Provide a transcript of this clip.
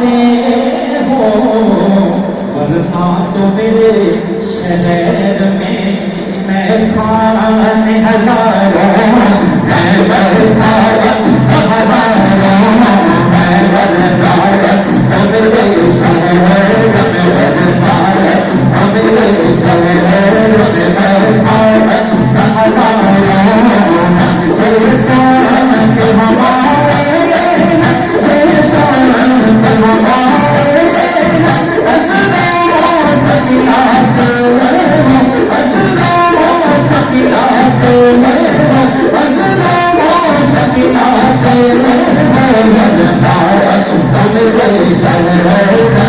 आते हो, वरना तो मेरे शहर में मैं खाने हजारों मैं बरसाया हजारों मैं बरसाया मेरे शहर में बरसाया मेरे शहर में बरसाया हजारों जैसा के हमारे जैसा के हमारे मेरे शहर